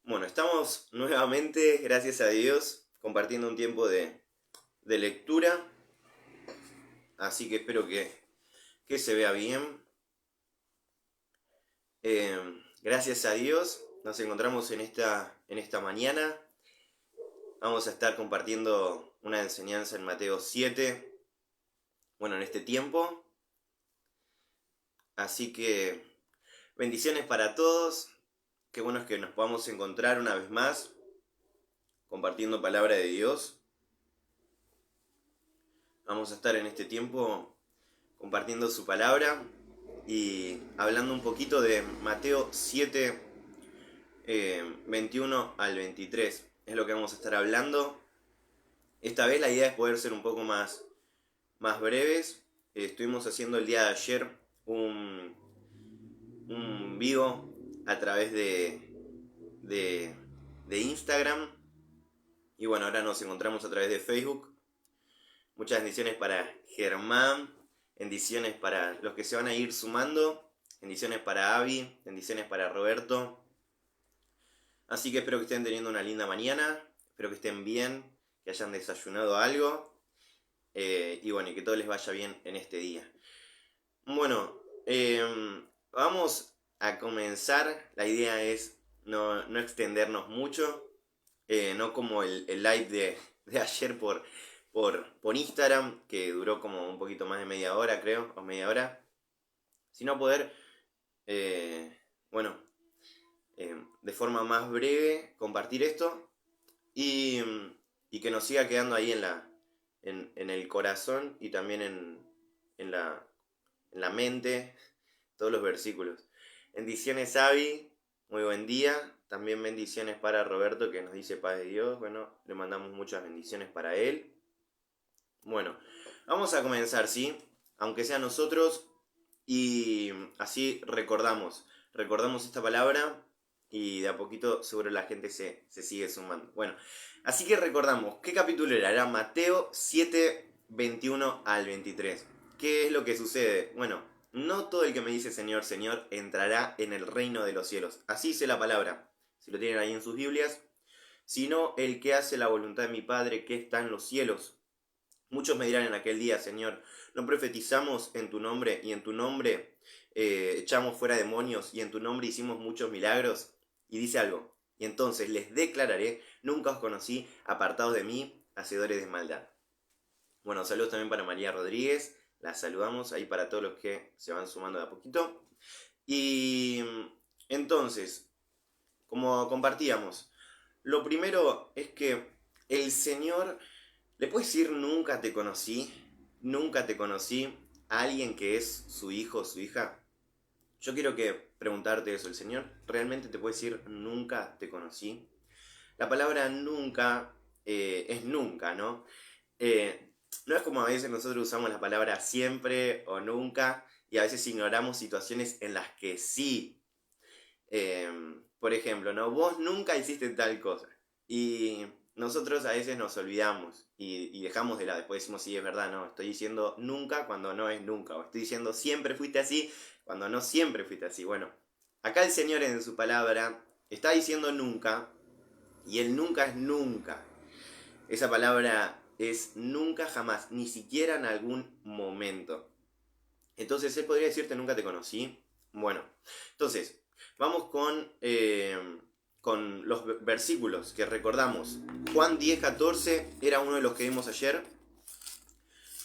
Bueno, estamos nuevamente, gracias a Dios, compartiendo un tiempo de lectura, así que espero que se vea bien. Gracias a Dios, nos encontramos en esta mañana. Vamos a estar compartiendo una enseñanza en Mateo 7, bueno, en este tiempo. Así que bendiciones para todos. Qué bueno es que nos podamos encontrar una vez más, compartiendo palabra de Dios. Vamos a estar en este tiempo compartiendo su palabra y hablando un poquito de Mateo 7, 21 al 23. Es lo que vamos a estar hablando. Esta vez la idea es poder ser un poco más breves. Estuvimos haciendo el día de ayer un vivo a través de Instagram. Y bueno, ahora nos encontramos a través de Facebook. Muchas bendiciones para Germán, bendiciones para los que se van a ir sumando, bendiciones para Avi, bendiciones para Roberto. Así que espero que estén teniendo una linda mañana, espero que estén bien, que hayan desayunado algo y bueno, y que todo les vaya bien en este día. Bueno, vamos a comenzar. La idea es no extendernos mucho, no como el live de ayer por Instagram, que duró como un poquito más de media hora, creo, o media hora, sino poder, bueno, de forma más breve compartir esto y, y que nos siga quedando ahí en el corazón y también en la mente todos los versículos. Bendiciones, Avi, muy buen día. También bendiciones para Roberto, que nos dice paz de Dios. Bueno, le mandamos muchas bendiciones para él. Bueno, vamos a comenzar, ¿sí? Aunque sea nosotros, y así recordamos esta palabra y de a poquito seguro la gente se sigue sumando. Bueno, así que recordamos, ¿qué capítulo era? Era Mateo 7, 21 al 23. ¿Qué es lo que sucede? Bueno, no todo el que me dice Señor, Señor entrará en el reino de los cielos. Así dice la palabra, si lo tienen ahí en sus Biblias, sino el que hace la voluntad de mi Padre que está en los cielos. Muchos me dirán en aquel día, Señor, ¿no profetizamos en tu nombre y en tu nombre echamos fuera demonios y en tu nombre hicimos muchos milagros? Y dice algo, y entonces les declararé, nunca os conocí, apartados de mí, hacedores de maldad. Bueno, saludos también para María Rodríguez, la saludamos ahí para todos los que se van sumando de a poquito. Y entonces, como compartíamos, lo primero es que el Señor, ¿le puedes decir nunca te conocí? Nunca te conocí a alguien que es su hijo o su hija. Yo quiero que preguntarte eso. ¿El Señor realmente te puede decir nunca te conocí? La palabra nunca es nunca, ¿no? No es como a veces nosotros usamos la palabra siempre o nunca y a veces ignoramos situaciones en las que sí. Por ejemplo, ¿no? Vos nunca hiciste tal cosa. Y nosotros a veces nos olvidamos y dejamos de lado. Después decimos, sí, es verdad, no, estoy diciendo nunca cuando no es nunca. O estoy diciendo siempre fuiste así cuando no siempre fuiste así. Bueno, acá el Señor en su palabra está diciendo nunca y el nunca es nunca. Esa palabra es nunca jamás, ni siquiera en algún momento. Entonces, Él podría decirte nunca te conocí. Bueno, entonces, vamos con los versículos que recordamos. Juan 10:14 era uno de los que vimos ayer.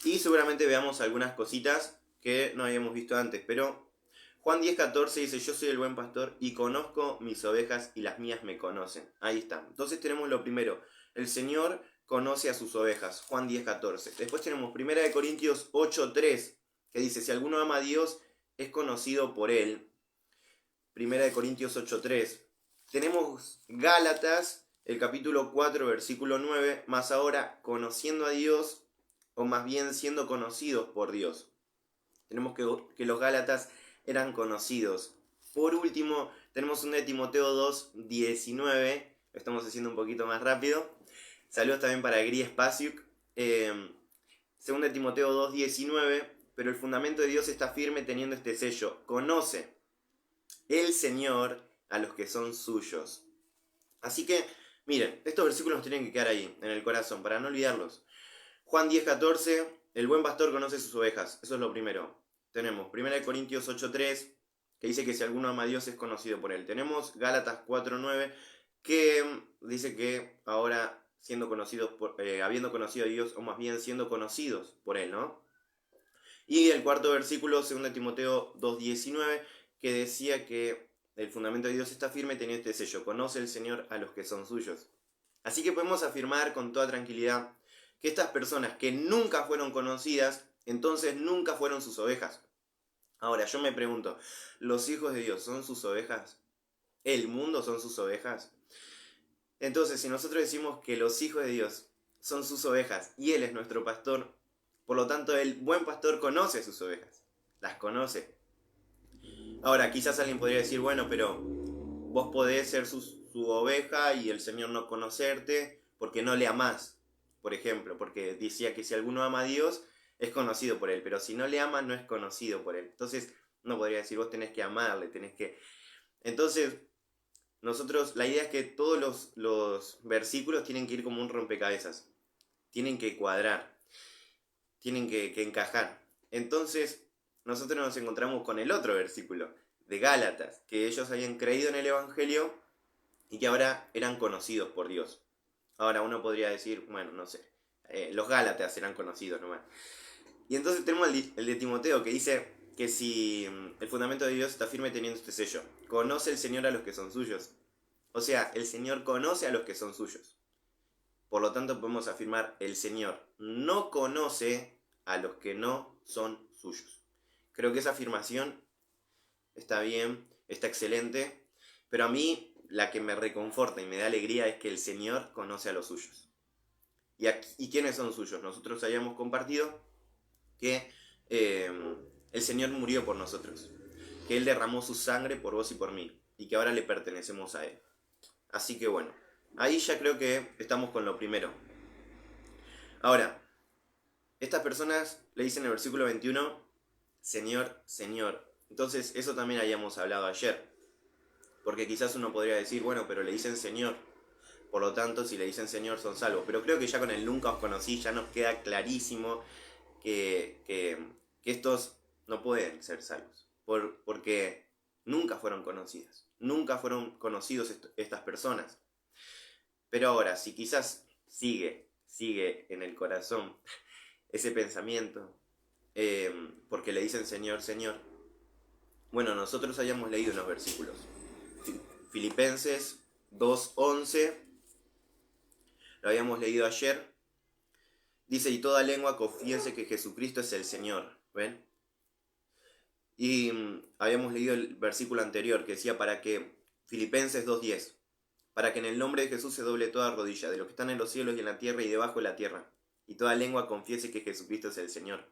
Y seguramente veamos algunas cositas que no habíamos visto antes. Pero Juan 10:14 dice, yo soy el buen pastor y conozco mis ovejas y las mías me conocen. Ahí está. Entonces tenemos lo primero. El Señor conoce a sus ovejas. Juan 10:14. Después tenemos 1 Corintios 8:3 que dice, si alguno ama a Dios, es conocido por Él. 1 Corintios 8:3. Tenemos Gálatas, el capítulo 4, versículo 9, más ahora conociendo a Dios, o más bien siendo conocidos por Dios. Tenemos que los Gálatas eran conocidos. Por último, tenemos un de Timoteo 2:19, lo estamos haciendo un poquito más rápido. Saludos también para Gris Spasiuk. Según de Timoteo 2:19, pero el fundamento de Dios está firme teniendo este sello. Conoce el Señor a los que son suyos. Así que, miren, estos versículos nos tienen que quedar ahí, en el corazón, para no olvidarlos. Juan 10:14, el buen pastor conoce sus ovejas, eso es lo primero. Tenemos 1 Corintios 8:3, que dice que si alguno ama a Dios es conocido por él. Tenemos Gálatas 4:9, que dice que ahora siendo conocidos habiendo conocido a Dios, o más bien siendo conocidos por él, ¿no? Y el cuarto versículo, 2 Timoteo 2:19, que decía que el fundamento de Dios está firme teniendo este sello: conoce el Señor a los que son suyos. Así que podemos afirmar con toda tranquilidad que estas personas que nunca fueron conocidas, entonces nunca fueron sus ovejas. Ahora, yo me pregunto, ¿los hijos de Dios son sus ovejas? ¿El mundo son sus ovejas? Entonces, si nosotros decimos que los hijos de Dios son sus ovejas y Él es nuestro pastor, por lo tanto el buen pastor conoce a sus ovejas, las conoce. Ahora, quizás alguien podría decir, bueno, pero vos podés ser su oveja y el Señor no conocerte porque no le amás, por ejemplo, porque decía que si alguno ama a Dios es conocido por Él, pero si no le ama no es conocido por Él. Entonces, no podría decir, vos tenés que amarle, tenés que... Entonces, nosotros, la idea es que todos los versículos tienen que ir como un rompecabezas, tienen que cuadrar, tienen que encajar. Entonces, nosotros nos encontramos con el otro versículo de Gálatas, que ellos habían creído en el Evangelio y que ahora eran conocidos por Dios. Ahora uno podría decir, bueno, no sé, los Gálatas eran conocidos nomás. Y entonces tenemos el de Timoteo que dice que si el fundamento de Dios está firme teniendo este sello, conoce el Señor a los que son suyos. O sea, el Señor conoce a los que son suyos. Por lo tanto podemos afirmar, el Señor no conoce a los que no son suyos. Creo que esa afirmación está bien, está excelente, pero a mí la que me reconforta y me da alegría es que el Señor conoce a los suyos. ¿Y quiénes son suyos? Nosotros habíamos compartido que el Señor murió por nosotros, que Él derramó su sangre por vos y por mí, y que ahora le pertenecemos a Él. Así que bueno, ahí ya creo que estamos con lo primero. Ahora, estas personas le dicen en el versículo 21, Señor, Señor. Entonces, eso también habíamos hablado ayer. Porque quizás uno podría decir, bueno, pero le dicen Señor. Por lo tanto, si le dicen Señor, son salvos. Pero creo que ya con el nunca os conocí, ya nos queda clarísimo que estos no pueden ser salvos. Porque nunca fueron conocidas. Nunca fueron conocidos estas personas. Pero ahora, si quizás sigue en el corazón ese pensamiento, porque le dicen Señor, Señor. Bueno, nosotros hayamos leído unos versículos. Filipenses 2:11, lo habíamos leído ayer. Dice, y toda lengua confiese que Jesucristo es el Señor. ¿Ven? Y habíamos leído el versículo anterior que decía Filipenses 2:10, para que en el nombre de Jesús se doble toda rodilla, de los que están en los cielos y en la tierra y debajo de la tierra, y toda lengua confiese que Jesucristo es el Señor.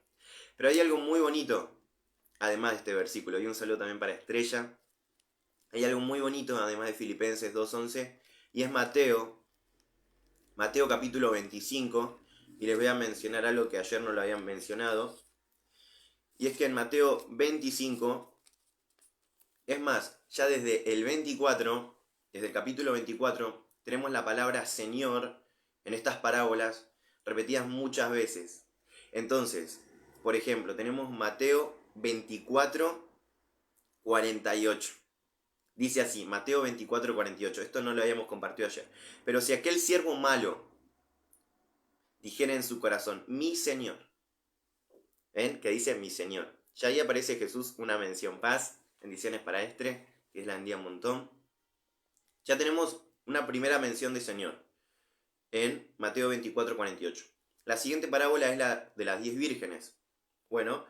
Pero hay algo muy bonito, además de este versículo, y un saludo también para Estrella. Hay algo muy bonito, además de Filipenses 2:11, y es Mateo capítulo 25, y les voy a mencionar algo que ayer no lo habían mencionado, y es que en Mateo 25, es más, ya desde el 24, desde el capítulo 24, tenemos la palabra Señor en estas parábolas repetidas muchas veces. Entonces, por ejemplo, tenemos Mateo 24, 48. Dice así, Mateo 24, 48. Esto no lo habíamos compartido ayer. Pero si aquel siervo malo dijera en su corazón, mi Señor. ¿Ven? Que dice mi Señor. Ya ahí aparece Jesús, una mención. Paz, bendiciones para Estre, que es la envía un montón. Ya tenemos una primera mención de Señor en Mateo 24, 48. La siguiente parábola es la de las 10 vírgenes. Bueno,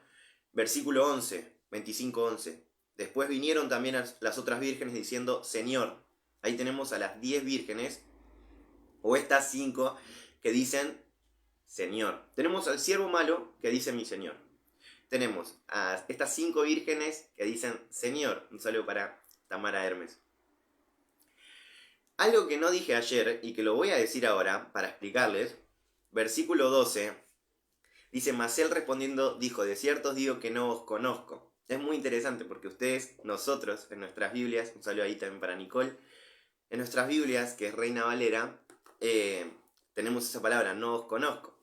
versículo 11, 25, 11. Después vinieron también las otras vírgenes diciendo, Señor. Ahí tenemos a las 10 vírgenes, o estas 5 que dicen, Señor. Tenemos al siervo malo que dice, mi Señor. Tenemos a estas 5 vírgenes que dicen, Señor. Un saludo para Tamara Hermes. Algo que no dije ayer y que lo voy a decir ahora para explicarles, versículo 12, dice, mas él respondiendo dijo, de cierto os digo que no os conozco. Es muy interesante porque ustedes, nosotros, en nuestras Biblias, un saludo ahí también para Nicole, En nuestras Biblias, que es Reina Valera, tenemos esa palabra, no os conozco.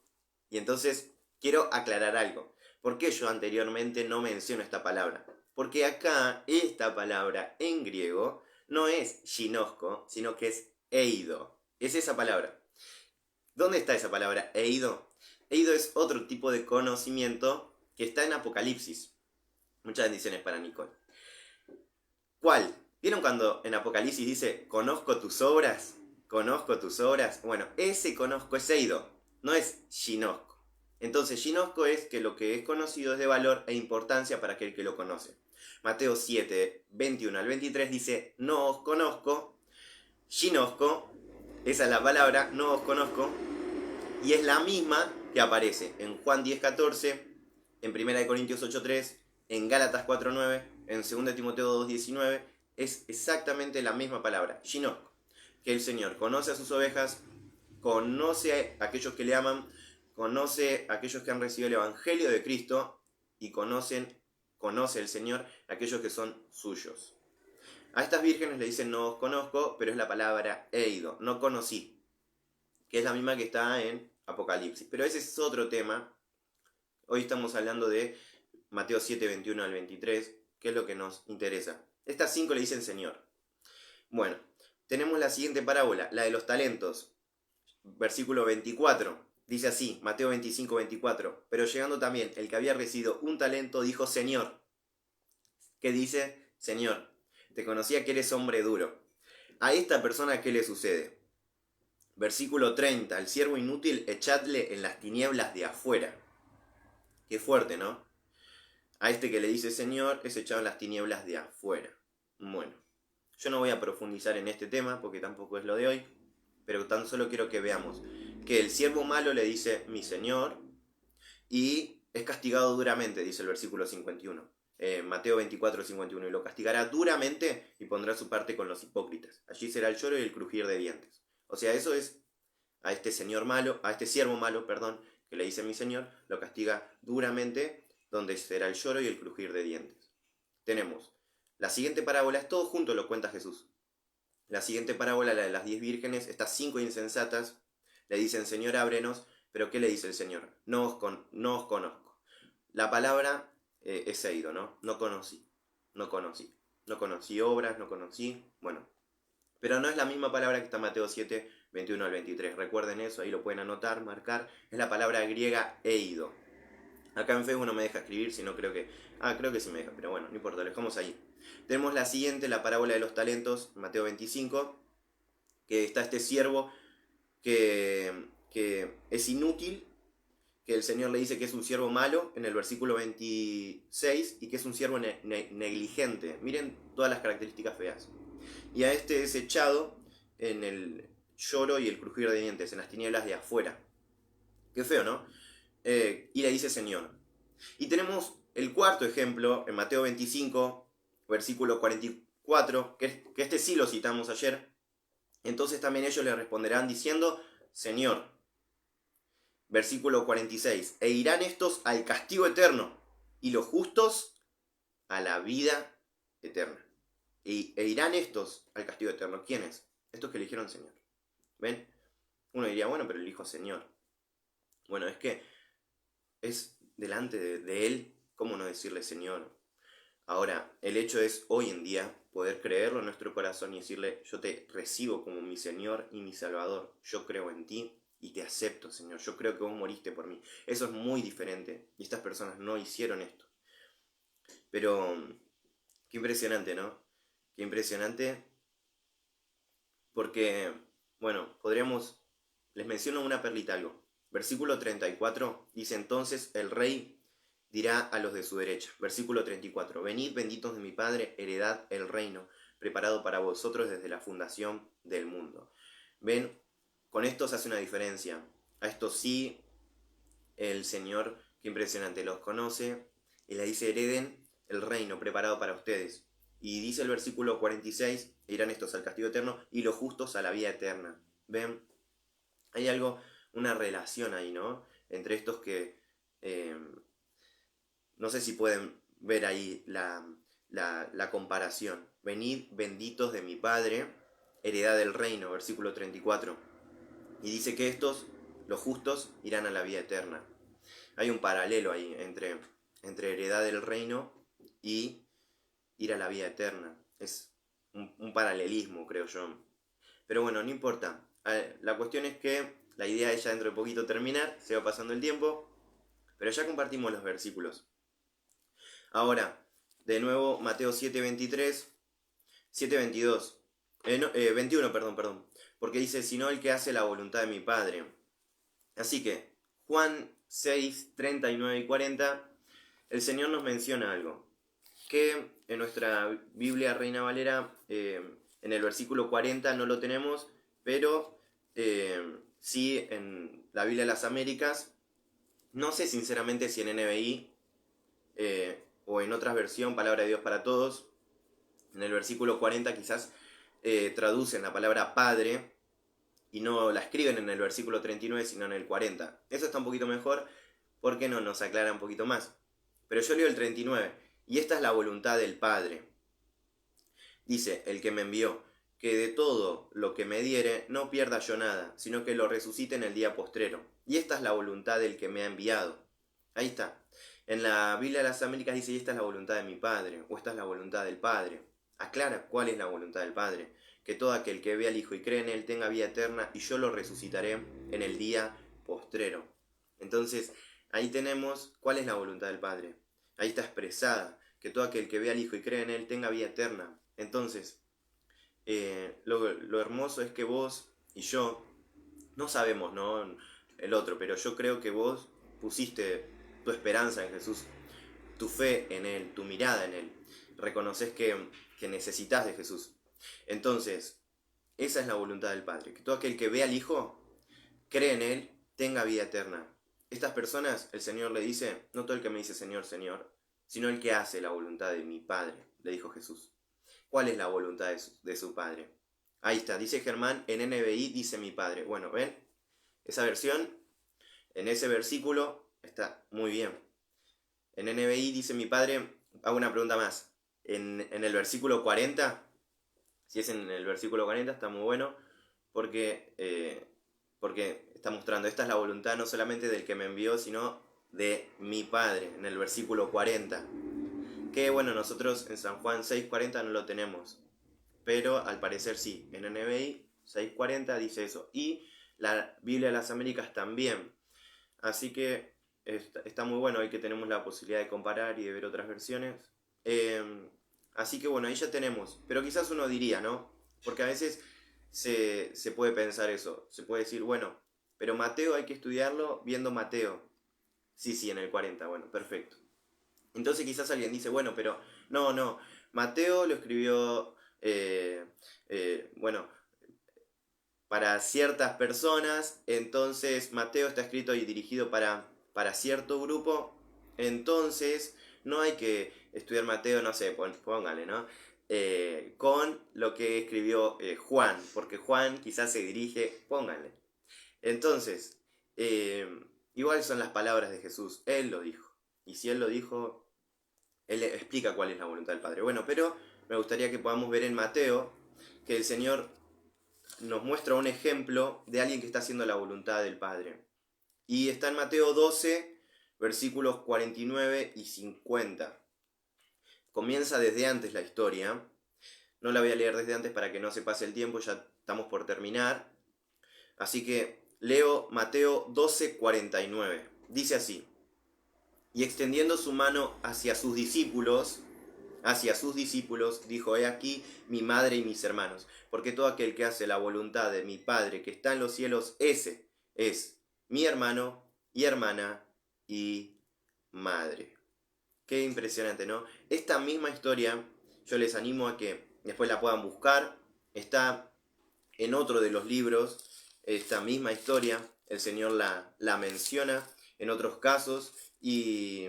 Y entonces quiero aclarar algo. ¿Por qué yo anteriormente no menciono esta palabra? Porque acá esta palabra en griego no es ginosco, sino que es eido. Es esa palabra. ¿Dónde está esa palabra eido? Eido es otro tipo de conocimiento que está en Apocalipsis. Muchas bendiciones para Nicole. ¿Cuál? ¿Vieron cuando en Apocalipsis dice, conozco tus obras? Conozco tus obras. Bueno, ese conozco es eido, no es ginosco. Entonces, ginosco es que lo que es conocido es de valor e importancia para aquel que lo conoce. Mateo 7, 21 al 23 dice, no os conozco, ginosco, esa es la palabra, no os conozco, y es la misma que aparece en Juan 10, 14, en 1 Corintios 8, 3, en Gálatas 4, 9, en 2 Timoteo 2, 19, es exactamente la misma palabra, ginosco, que el Señor conoce a sus ovejas, conoce a aquellos que le aman, conoce a aquellos que han recibido el Evangelio de Cristo y conoce el Señor a aquellos que son suyos. A estas vírgenes le dicen no os conozco, pero es la palabra eido, no conocí, que es la misma que está en Apocalipsis. Pero ese es otro tema. Hoy estamos hablando de Mateo 7, 21 al 23, que es lo que nos interesa. Estas 5 le dicen Señor. Bueno, tenemos la siguiente parábola, la de los talentos. Versículo 24. Dice así, Mateo 25, 24. Pero llegando también el que había recibido un talento, dijo Señor. ¿Qué dice? Señor, te conocía que eres hombre duro. A esta persona, ¿qué le sucede? Versículo 30. El siervo inútil, echadle en las tinieblas de afuera. Qué fuerte, ¿no? A este que le dice Señor es echado en las tinieblas de afuera. Bueno, yo no voy a profundizar en este tema porque tampoco es lo de hoy, pero tan solo quiero que veamos que el siervo malo le dice mi Señor y es castigado duramente, dice el versículo 51. Mateo 24, 51. Y lo castigará duramente y pondrá su parte con los hipócritas. Allí será el lloro y el crujir de dientes. O sea, eso es a este señor malo, a este siervo malo, perdón, que le dice mi Señor, lo castiga duramente, donde será el lloro y el crujir de dientes. Tenemos la siguiente parábola, es todo junto lo cuenta Jesús. La siguiente parábola, la de las 10 vírgenes, estas 5 insensatas le dicen Señor, ábrenos, pero ¿qué le dice el Señor? No os conozco. La palabra es eido, ¿no? No conocí. No conocí obras, no conocí. Bueno, pero no es la misma palabra que está en Mateo 7, 21 al 23. Recuerden eso, ahí lo pueden anotar, marcar. Es la palabra griega eido. Acá en Facebook no me deja escribir, sino creo que... creo que sí me deja, pero bueno, no importa, lo dejamos ahí. Tenemos la siguiente, la parábola de los talentos, Mateo 25, que está este siervo que es inútil, que el Señor le dice que es un siervo malo en el versículo 26 y que es un siervo negligente. Miren todas las características feas. Y a este es echado en el lloro y el crujir de dientes, en las tinieblas de afuera. Qué feo, ¿no? Y le dice Señor. Y tenemos el cuarto ejemplo en Mateo 25, versículo 44, que este sí lo citamos ayer. Entonces también ellos le responderán diciendo, Señor. Versículo 46. E irán estos al castigo eterno y los justos a la vida eterna. E irán estos al castigo eterno. ¿Quiénes? Estos que eligieron Señor. ¿Ven? Uno diría, bueno, pero elijo Señor. Bueno, es que es delante de Él, ¿cómo no decirle Señor? Ahora, el hecho es hoy en día poder creerlo en nuestro corazón y decirle, yo te recibo como mi Señor y mi Salvador. Yo creo en ti y te acepto, Señor. Yo creo que vos moriste por mí. Eso es muy diferente. Y estas personas no hicieron esto. Pero, qué impresionante, ¿no? Qué impresionante. Porque, bueno, les menciono una perlita algo. Versículo 34 dice entonces el rey dirá a los de su derecha. Versículo 34. Venid benditos de mi Padre, heredad el reino, preparado para vosotros desde la fundación del mundo. Ven, con esto se hace una diferencia. A esto sí, el Señor, qué impresionante, los conoce y le dice hereden el reino preparado para ustedes. Y dice el versículo 46, irán estos al castigo eterno y los justos a la vida eterna. ¿Ven? Hay algo, una relación ahí, ¿no? Entre estos que... no sé si pueden ver ahí la comparación. Venid benditos de mi Padre, heredad del reino, versículo 34. Y dice que estos, los justos, irán a la vida eterna. Hay un paralelo ahí entre heredad del reino y ir a la vida eterna. Es un paralelismo, creo yo. Pero bueno, no importa. La cuestión es que la idea es ya dentro de poquito terminar, se va pasando el tiempo, pero ya compartimos los versículos. Ahora, de nuevo, Mateo 7:23, 7:22, 21, perdón, porque dice, sino el que hace la voluntad de mi Padre. Así que, Juan 6, 39 y 40, el Señor nos menciona algo, que en nuestra Biblia Reina Valera, en el versículo 40 no lo tenemos, pero sí en la Biblia de las Américas, no sé sinceramente si en NBI o en otra versión, Palabra de Dios para Todos, en el versículo 40 quizás traducen la palabra Padre y no la escriben en el versículo 39 sino en el 40. Eso está un poquito mejor porque no nos aclara un poquito más. Pero yo leo el 39, y esta es la voluntad del Padre. Dice el que me envió, que de todo lo que me diere no pierda yo nada, sino que lo resucite en el día postrero. Y esta es la voluntad del que me ha enviado. Ahí está. En la Biblia de las Américas dice, y esta es la voluntad de mi Padre, o esta es la voluntad del Padre. Aclara cuál es la voluntad del Padre. Que todo aquel que vea al Hijo y cree en Él tenga vida eterna, y yo lo resucitaré en el día postrero. Entonces, ahí tenemos cuál es la voluntad del Padre. Ahí está expresada, que todo aquel que vea al Hijo y cree en Él tenga vida eterna. Entonces, lo hermoso es que vos y yo, no sabemos, ¿no? El otro, pero yo creo que vos pusiste tu esperanza en Jesús, tu fe en Él, tu mirada en Él. Reconoces que necesitas de Jesús. Entonces, esa es la voluntad del Padre, que todo aquel que vea al Hijo, cree en Él, tenga vida eterna. Estas personas, el Señor le dice, no todo el que me dice Señor, Señor, sino el que hace la voluntad de mi Padre, le dijo Jesús. ¿Cuál es la voluntad de su Padre? Ahí está, dice Germán, en NBI dice mi Padre. Bueno, ¿ven? Esa versión, en ese versículo, está muy bien. En NBI dice mi Padre, hago una pregunta más. En el versículo 40, si es en el versículo 40, está muy bueno, porque está mostrando, esta es la voluntad no solamente del que me envió, sino de mi Padre, en el versículo 40. Que bueno, nosotros en San Juan 6:40 no lo tenemos, pero al parecer sí, en NBI 6:40 dice eso, y la Biblia de las Américas también. Así que está muy bueno hoy que tenemos la posibilidad de comparar y de ver otras versiones. Así que bueno, ahí ya tenemos, pero quizás uno diría, ¿no? Porque a veces se puede pensar eso, se puede decir, bueno, pero Mateo hay que estudiarlo viendo Mateo. Sí, en el 40, bueno, perfecto. Entonces quizás alguien dice, bueno, pero no, Mateo lo escribió, bueno, para ciertas personas, entonces Mateo está escrito y dirigido para cierto grupo, entonces no hay que estudiar Mateo, no sé, póngale, ¿no? Con lo que escribió Juan, porque Juan quizás se dirige, pónganle. Entonces, igual son las palabras de Jesús, Él lo dijo, y si Él lo dijo, Él explica cuál es la voluntad del Padre. Bueno, pero me gustaría que podamos ver en Mateo que el Señor nos muestra un ejemplo de alguien que está haciendo la voluntad del Padre. Y está en Mateo 12, versículos 49 y 50. Comienza desde antes la historia. No la voy a leer desde antes para que no se pase el tiempo, ya estamos por terminar. Así que leo Mateo 12, 49. Dice así: y extendiendo su mano hacia sus discípulos, dijo, he aquí mi madre y mis hermanos, porque todo aquel que hace la voluntad de mi Padre que está en los cielos, ese es mi hermano y hermana y madre. Qué impresionante, ¿no? Esta misma historia, yo les animo a que después la puedan buscar, está en otro de los libros, esta misma historia, el Señor la menciona en otros casos y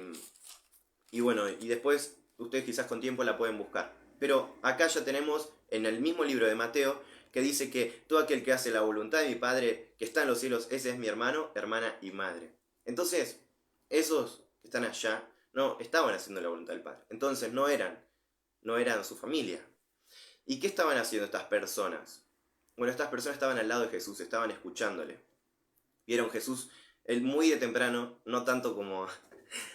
bueno, y después ustedes quizás con tiempo la pueden buscar. Pero acá ya tenemos en el mismo libro de Mateo que dice que todo aquel que hace la voluntad de mi Padre que está en los cielos, ese es mi hermano, hermana y madre. Entonces, esos que están allá no estaban haciendo la voluntad del Padre. Entonces no eran su familia. ¿Y qué estaban haciendo estas personas? Bueno, estas personas estaban al lado de Jesús, estaban escuchándole. Vieron Jesús, él muy de temprano, no tanto como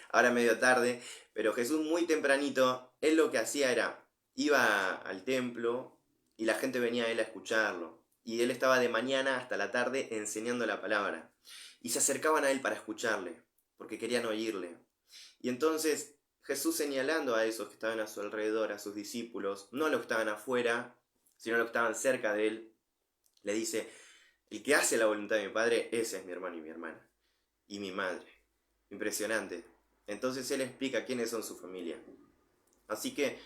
ahora medio tarde, pero Jesús muy tempranito, él lo que hacía era, iba al templo y la gente venía a él a escucharlo. Y él estaba de mañana hasta la tarde enseñando la palabra. Y se acercaban a él para escucharle, porque querían oírle. Y entonces Jesús, señalando a esos que estaban a su alrededor, a sus discípulos, no a los que estaban afuera, sino a los que estaban cerca de él, le dice: el que hace la voluntad de mi Padre, ese es mi hermano y mi hermana, y mi madre. Impresionante. Entonces él explica quiénes son su familia. Así que,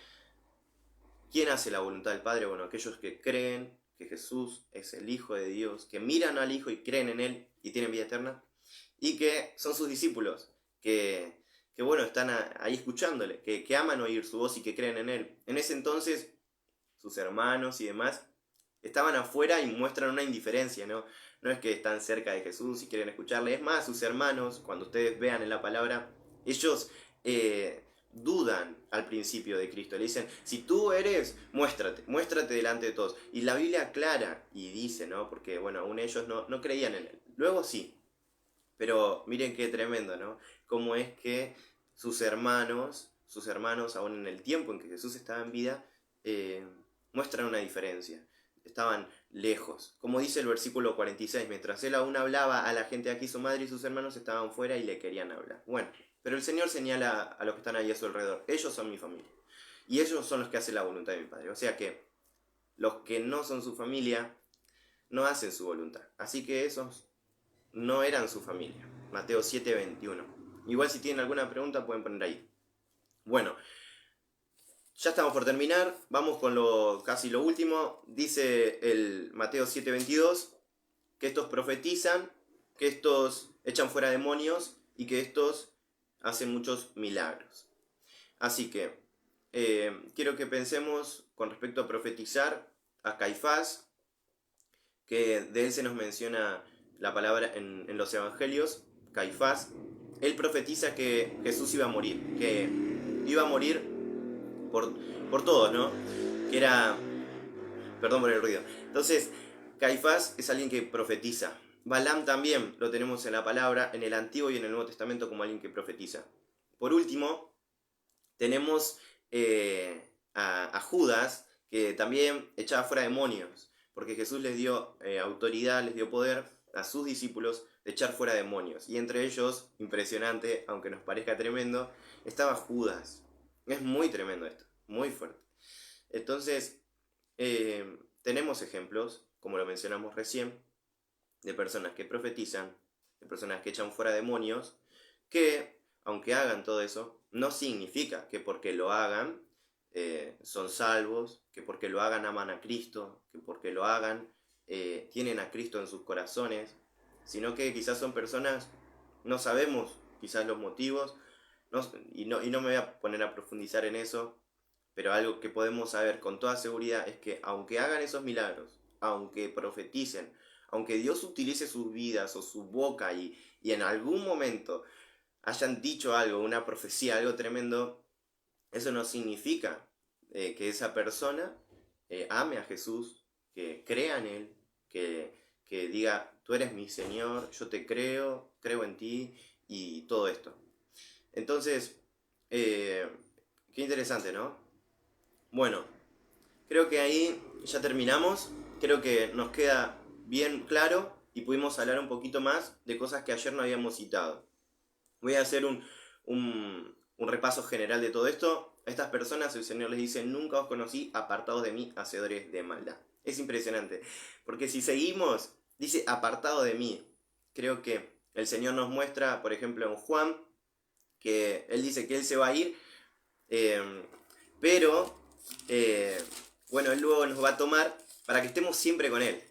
¿quién hace la voluntad del Padre? Bueno, aquellos que creen que Jesús es el Hijo de Dios, que miran al Hijo y creen en Él y tienen vida eterna, y que son sus discípulos, que bueno, están ahí escuchándole, que aman oír su voz y que creen en Él. En ese entonces, sus hermanos y demás estaban afuera y muestran una indiferencia, ¿no? No es que están cerca de Jesús y quieren escucharle. Es más, sus hermanos, cuando ustedes vean en la palabra, ellos dudan al principio de Cristo. Le dicen: si tú eres, muéstrate delante de todos. Y la Biblia aclara y dice, ¿no? Porque, bueno, aún ellos no creían en él. Luego sí. Pero miren qué tremendo, ¿no? Cómo es que sus hermanos, aún en el tiempo en que Jesús estaba en vida, muestran una diferencia. Estaban lejos. Como dice el versículo 46, mientras él aún hablaba a la gente aquí, su madre y sus hermanos estaban fuera y le querían hablar. Bueno, pero el Señor señala a los que están ahí a su alrededor: ellos son mi familia. Y ellos son los que hacen la voluntad de mi Padre. O sea que los que no son su familia no hacen su voluntad. Así que esos no eran su familia. Mateo 7:21. Igual si tienen alguna pregunta pueden poner ahí. Bueno, ya estamos por terminar, vamos con casi lo último. Dice el Mateo 7:22 que estos profetizan, que estos echan fuera demonios y que estos hacen muchos milagros. Así que quiero que pensemos con respecto a profetizar a Caifás, que de él se nos menciona la palabra en los evangelios. Caifás, él profetiza que Jesús iba a morir, que iba a morir por todos, ¿no? Que era... Perdón por el ruido. Entonces, Caifás es alguien que profetiza. Balaam también lo tenemos en la palabra, en el Antiguo y en el Nuevo Testamento, como alguien que profetiza. Por último, tenemos a Judas, que también echaba fuera demonios, porque Jesús les dio autoridad, les dio poder a sus discípulos de echar fuera demonios. Y entre ellos, impresionante, aunque nos parezca tremendo, estaba Judas. Es muy tremendo esto, muy fuerte. Entonces, tenemos ejemplos, como lo mencionamos recién, de personas que profetizan, de personas que echan fuera demonios, que, aunque hagan todo eso, no significa que porque lo hagan son salvos, que porque lo hagan aman a Cristo, que porque lo hagan tienen a Cristo en sus corazones, sino que quizás son personas, no sabemos quizás los motivos, y no me voy a poner a profundizar en eso, pero algo que podemos saber con toda seguridad es que aunque hagan esos milagros, aunque profeticen, aunque Dios utilice sus vidas o su boca y en algún momento hayan dicho algo, una profecía, algo tremendo, eso no significa que esa persona ame a Jesús, que crea en Él, que diga: tú eres mi Señor, yo te creo en ti y todo esto. Entonces, qué interesante, ¿no? Bueno, creo que ahí ya terminamos. Creo que nos queda bien claro y pudimos hablar un poquito más de cosas que ayer no habíamos citado. Voy a hacer un repaso general de todo esto. A estas personas el Señor les dice: nunca os conocí, apartados de mí, hacedores de maldad. Es impresionante, porque si seguimos, dice: apartado de mí. Creo que el Señor nos muestra, por ejemplo, en Juan, que Él dice que Él se va a ir, pero bueno, Él luego nos va a tomar para que estemos siempre con Él.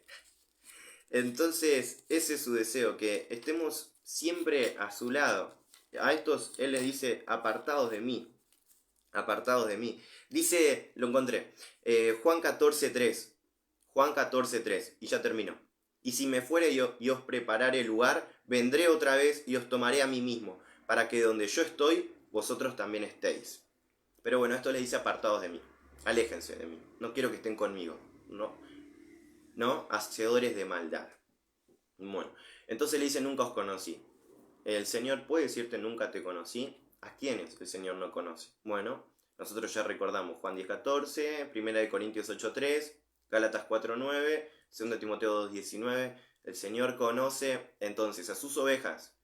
Entonces, ese es su deseo, que estemos siempre a su lado. A estos Él les dice: apartados de mí, apartados de mí. Dice, lo encontré, Juan 14:3, Juan 14:3, y ya termino. Y si me fuere yo y os prepararé lugar, vendré otra vez y os tomaré a mí mismo, para que donde yo estoy, vosotros también estéis. Pero bueno, esto le dice: apartados de mí, aléjense de mí, no quiero que estén conmigo, ¿no? Hacedores de maldad. Bueno, entonces le dice, nunca os conocí. El Señor puede decirte, nunca te conocí. ¿A quiénes el Señor no conoce? Bueno, nosotros ya recordamos Juan 10:14, 1 Corintios 8:3, Gálatas 4:9, 2 Timoteo 2:19. El Señor conoce entonces a sus ovejas.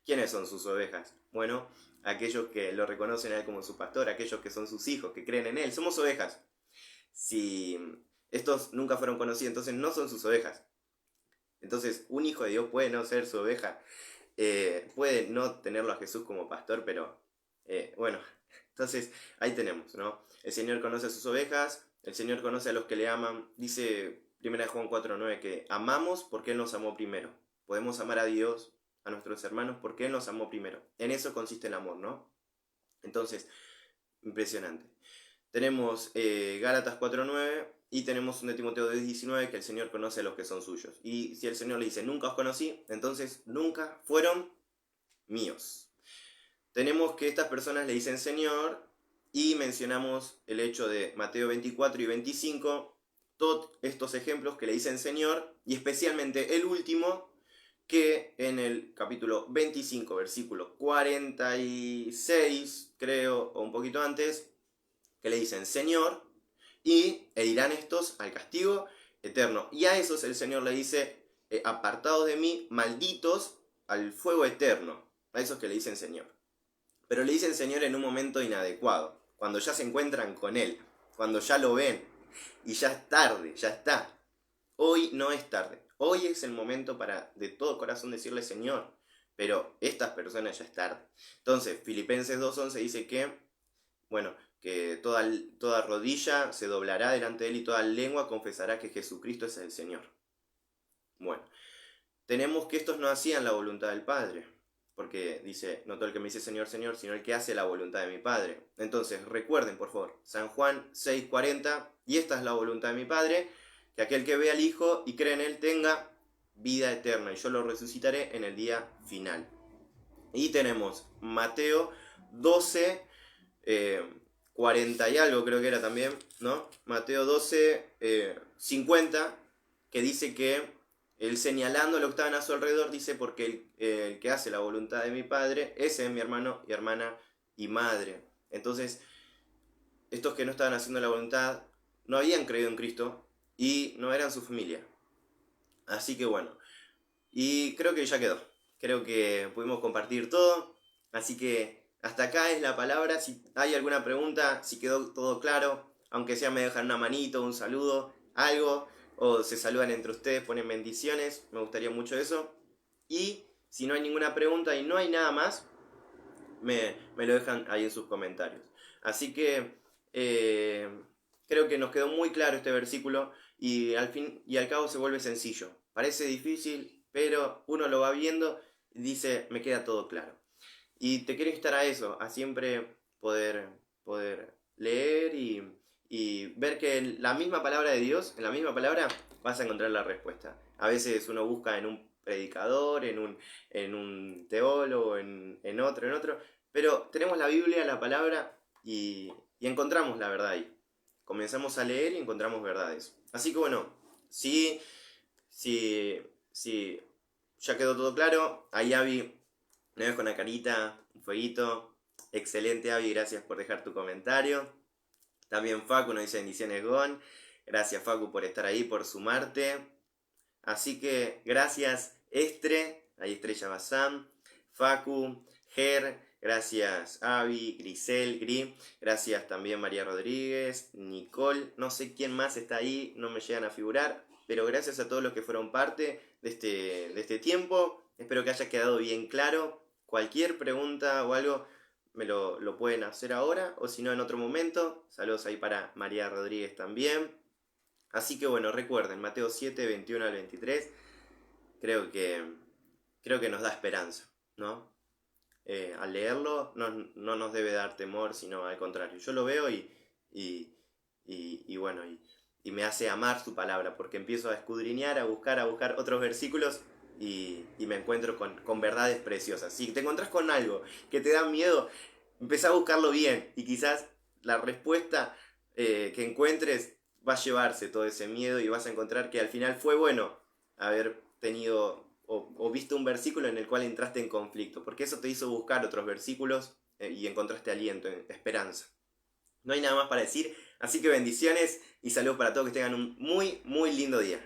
¿Quiénes son sus ovejas? Bueno, aquellos que lo reconocen a Él como su pastor, aquellos que son sus hijos, que creen en Él. Somos ovejas. Si estos nunca fueron conocidos, entonces no son sus ovejas. Entonces, un hijo de Dios puede no ser su oveja, puede no tenerlo a Jesús como pastor, pero bueno, entonces ahí tenemos, ¿no? El Señor conoce a sus ovejas, el Señor conoce a los que le aman. Dice 1 Juan 4:9 que amamos porque Él nos amó primero. Podemos amar a Dios, a nuestros hermanos, porque Él nos amó primero. En eso consiste el amor, ¿no? Entonces, impresionante. Tenemos Gálatas 4:9 y tenemos 2 Timoteo 2:19 que el Señor conoce a los que son suyos. Y si el Señor le dice, nunca os conocí, entonces nunca fueron míos. Tenemos que estas personas le dicen Señor y mencionamos el hecho de Mateo 24 y 25, todos estos ejemplos que le dicen Señor, y especialmente el último, que en el capítulo 25, versículo 46, creo, o un poquito antes, que le dicen Señor, e irán estos al castigo eterno. Y a esos el Señor le dice, apartados de mí, malditos, al fuego eterno. A esos que le dicen Señor. Pero le dicen Señor en un momento inadecuado, cuando ya se encuentran con Él, cuando ya lo ven, y ya es tarde, ya está. Hoy no es tarde, hoy es el momento para de todo corazón decirle Señor, pero estas personas ya es tarde. Entonces, Filipenses 2:11 dice que, bueno, que toda rodilla se doblará delante de Él y toda lengua confesará que Jesucristo es el Señor. Bueno, tenemos que estos no hacían la voluntad del Padre, porque dice, no todo el que me dice Señor, Señor, sino el que hace la voluntad de mi Padre. Entonces, recuerden, por favor, San Juan 6:40, y esta es la voluntad de mi Padre, que aquel que ve al Hijo y cree en Él tenga vida eterna, y yo lo resucitaré en el día final. Y tenemos Mateo 12, 40 y algo creo que era también, ¿no? Mateo 12, 50, que dice que él señalando lo que estaban a su alrededor, dice, porque el que hace la voluntad de mi Padre, ese es mi hermano y hermana y madre. Entonces, estos que no estaban haciendo la voluntad, no habían creído en Cristo y no eran su familia. Así que bueno, y creo que ya quedó. Creo que pudimos compartir todo. Así que hasta acá es la palabra. Si hay alguna pregunta, si quedó todo claro, aunque sea me dejan una manito, un saludo, algo, o se saludan entre ustedes, ponen bendiciones, me gustaría mucho eso. Y si no hay ninguna pregunta y no hay nada más, me lo dejan ahí en sus comentarios. Así que creo que nos quedó muy claro este versículo y al fin y al cabo se vuelve sencillo. Parece difícil, pero uno lo va viendo y dice, me queda todo claro. Y te quiero instar a eso, a siempre poder leer y ver que en la misma palabra de Dios, en la misma palabra, vas a encontrar la respuesta. A veces uno busca en un predicador, en un teólogo, en otro, pero tenemos la Biblia, la palabra, y encontramos la verdad ahí. Comenzamos a leer y encontramos verdades. Así que bueno, si ya quedó todo claro, ahí Avi me ves con una carita, un fueguito. Excelente, Avi, gracias por dejar tu comentario. También Facu nos dice bendiciones, Gon. Gracias, Facu, por estar ahí, por sumarte. Así que gracias, Estre. Ahí Estrella Bazán. Facu, Ger. Gracias, Avi, Grisel, Gri. Gracias también María Rodríguez, Nicole. No sé quién más está ahí, no me llegan a figurar. Pero gracias a todos los que fueron parte de este tiempo. Espero que haya quedado bien claro. Cualquier pregunta o algo me lo pueden hacer ahora o si no en otro momento. Saludos ahí para María Rodríguez también. Así que bueno, recuerden, Mateo 7, 21 al 23, creo que nos da esperanza, ¿no? Al leerlo no nos debe dar temor, sino al contrario. Yo lo veo y bueno, y me hace amar su palabra, porque empiezo a escudriñar, a buscar otros versículos y me encuentro con verdades preciosas. Si te encontrás con algo que te da miedo, empezá a buscarlo bien y quizás la respuesta que encuentres va a llevarse todo ese miedo y vas a encontrar que al final fue bueno haber tenido o visto un versículo en el cual entraste en conflicto, porque eso te hizo buscar otros versículos y encontraste aliento, esperanza. No hay nada más para decir, así que bendiciones y saludos para todos, que tengan un muy, muy lindo día.